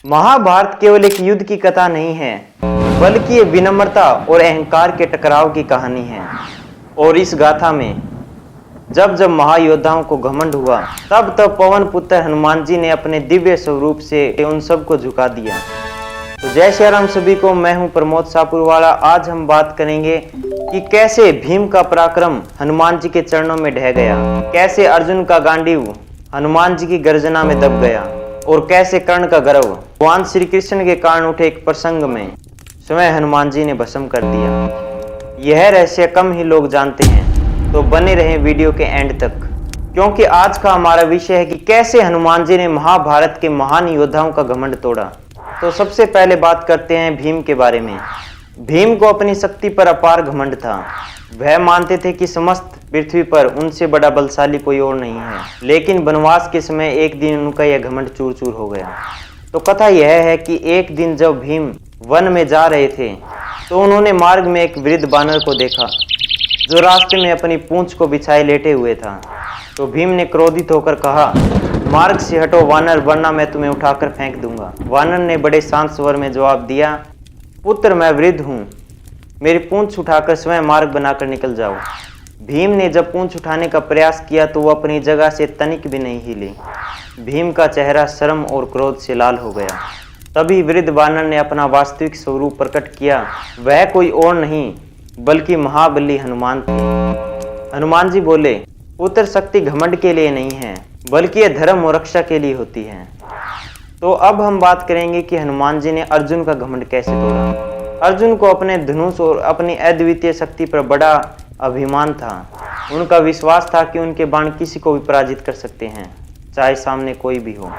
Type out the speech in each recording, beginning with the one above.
महाभारत केवल एक युद्ध की कथा नहीं है, बल्कि ये विनम्रता और अहंकार के टकराव की कहानी है। और इस गाथा में जब जब महायोद्धाओं को घमंड हुआ, तब तब पवन पुत्र हनुमान जी ने अपने दिव्य स्वरूप से उन सबको झुका दिया। तो जय श्री राम सभी को, मैं हूं प्रमोद सापुरवाला। आज हम बात करेंगे कि कैसे भीम का पराक्रम हनुमान जी के चरणों में ढह गया, कैसे अर्जुन का गांडीव हनुमान जी की गर्जना में दब गया, और कैसे कर्ण का गर्व भगवान श्री कृष्ण के कारण उठे एक प्रसंग में स्वयं हनुमान जी ने भस्म कर दिया। यह रहस्य कम ही लोग जानते हैं, तो बने रहें वीडियो के एंड तक, क्योंकि आज का हमारा विषय है कि कैसे हनुमान जी ने महाभारत के महान योद्धाओं का घमंड तोड़ा। तो सबसे पहले बात करते हैं भीम के बारे में। भीम को अपनी शक्ति पर अपार घमंड था। वह मानते थे कि समस्त पृथ्वी पर उनसे बड़ा बलशाली कोई और नहीं है। लेकिन वनवास के समय एक दिन उनका यह घमंड चूर चूर हो गया। तो कथा यह है कि एक दिन जब भीम वन में जा रहे थे, तो उन्होंने मार्ग में एक वृद्ध बानर को देखा, जो रास्ते में अपनी पूंछ को बिछाए लेटे हुए था। तो भीम ने क्रोधित होकर कहा, मार्ग से हटो वानर, वरना मैं तुम्हें उठाकर फेंक दूंगा। वानर ने बड़े शांत स्वर में जवाब दिया, पुत्र मैं वृद्ध हूँ, मेरी पूंछ उठाकर स्वयं मार्ग बनाकर निकल जाओ। भीम ने जब पूंछ उठाने का प्रयास किया तो वह अपनी जगह से तनिक भी नहीं हिली। भीम का चेहरा शर्म और क्रोध से लाल हो गया। तभी वृद्ध वानर ने अपना वास्तविक स्वरूप प्रकट किया। वह कोई और नहीं बल्कि महाबली हनुमान थे। हनुमान जी बोले, पुत्र शक्ति घमंड के लिए नहीं है, बल्कि यह धर्म और रक्षा के लिए होती है। तो अब हम बात करेंगे कि हनुमान जी ने अर्जुन का घमंड कैसे तोड़ा। अर्जुन को अपने धनुष और अपनी अद्वितीय शक्ति पर बड़ा अभिमान था। उनका विश्वास था कि उनके बाण किसी को भी पराजित कर सकते हैं, चाहे सामने कोई भी हो।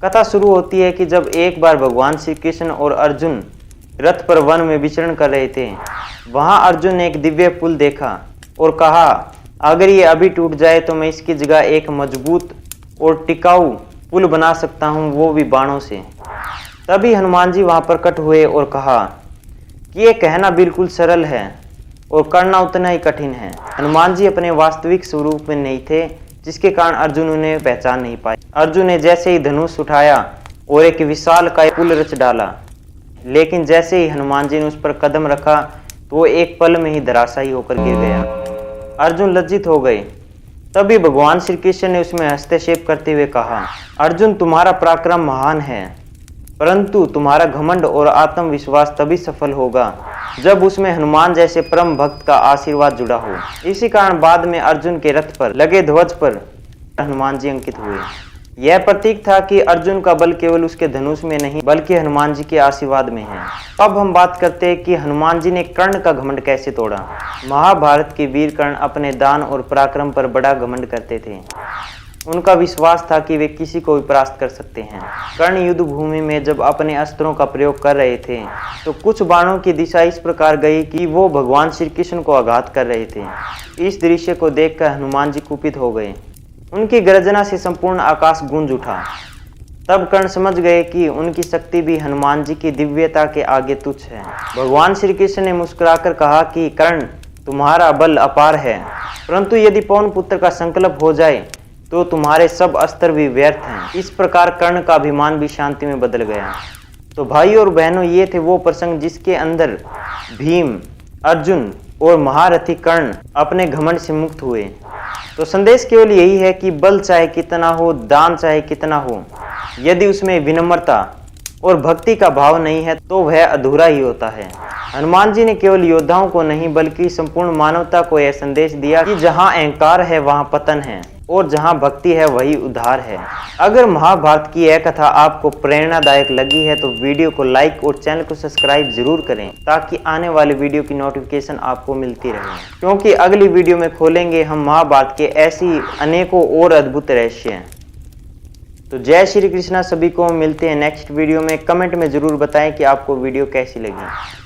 कथा शुरू होती है कि जब एक बार भगवान श्री कृष्ण और अर्जुन रथ पर वन में विचरण कर रहे थे। वहां अर्जुन ने एक दिव्य पुल देखा और कहा, अगर ये अभी टूट जाए तो मैं इसकी जगह एक मजबूत और टिकाऊ पुल बना सकता हूँ, वो भी बाणों से। तभी हनुमान जी वहां प्रकट हुए और कहा कि ये कहना बिल्कुल सरल है और करना उतना ही कठिन है। हनुमान जी अपने वास्तविक स्वरूप में नहीं थे, जिसके कारण अर्जुन उन्हें पहचान नहीं पाए। अर्जुन ने जैसे ही धनुष उठाया और एक विशाल का पुल रच डाला, लेकिन जैसे ही हनुमान जी ने उस पर कदम रखा तो वो एक पल में ही धराशायी होकर गिर गया। अर्जुन लज्जित हो गए। तभी भगवान श्री कृष्ण ने उसमें हस्तक्षेप करते हुए कहा, अर्जुन तुम्हारा पराक्रम महान है, परंतु तुम्हारा घमंड और आत्मविश्वास तभी सफल होगा जब उसमें हनुमान जैसे परम भक्त का आशीर्वाद जुड़ा हो। इसी कारण बाद में अर्जुन के रथ पर लगे ध्वज पर हनुमान जी अंकित हुए। यह प्रतीक था कि अर्जुन का बल केवल उसके धनुष में नहीं, बल्कि हनुमान जी के आशीर्वाद में है। अब हम बात करते हैं कि हनुमान जी ने कर्ण का घमंड कैसे तोड़ा। महाभारत के वीर कर्ण अपने दान और पराक्रम पर बड़ा घमंड करते थे। उनका विश्वास था कि वे किसी को भी परास्त कर सकते हैं। कर्ण युद्ध भूमि में जब अपने अस्त्रों का प्रयोग कर रहे थे, तो कुछ बाणों की दिशा इस प्रकार गई कि वो भगवान श्री कृष्ण को आघात कर रहे थे। इस दृश्य को देखकर हनुमान जी कुपित हो गए। उनकी गर्जना से संपूर्ण आकाश गूंज उठा। तब कर्ण समझ गए कि उनकी शक्ति भी हनुमान जी की दिव्यता के आगे तुच्छ है। भगवान श्री कृष्ण ने मुस्कुराकर कहा कि कर्ण, तुम्हारा बल अपार है, परंतु यदि पवन पुत्र का संकल्प हो जाए तो तुम्हारे सब अस्त्र भी व्यर्थ हैं। इस प्रकार कर्ण का अभिमान भी शांति में बदल गया। तो भाई और बहनों, ये थे वो प्रसंग जिसके अंदर भीम, अर्जुन और महारथी कर्ण अपने घमंड से मुक्त हुए। तो संदेश केवल यही है कि बल चाहे कितना हो, दान चाहे कितना हो, यदि उसमें विनम्रता और भक्ति का भाव नहीं है तो वह अधूरा ही होता है। हनुमान जी ने केवल योद्धाओं को नहीं, बल्कि संपूर्ण मानवता को यह संदेश दिया कि जहां अहंकार है वहां पतन है, और जहां भक्ति है वही उद्धार है। अगर महाभारत की यह कथा आपको प्रेरणादायक लगी है तो वीडियो को लाइक और चैनल को सब्सक्राइब जरूर करें, ताकि आने वाले वीडियो की नोटिफिकेशन आपको मिलती रहे, क्योंकि अगली वीडियो में खोलेंगे हम महाभारत के ऐसी अनेकों और अद्भुत रहस्य। तो जय श्री कृष्णा सभी को, मिलते हैं नेक्स्ट वीडियो में। कमेंट में जरूर बताएं कि आपको वीडियो कैसी लगी।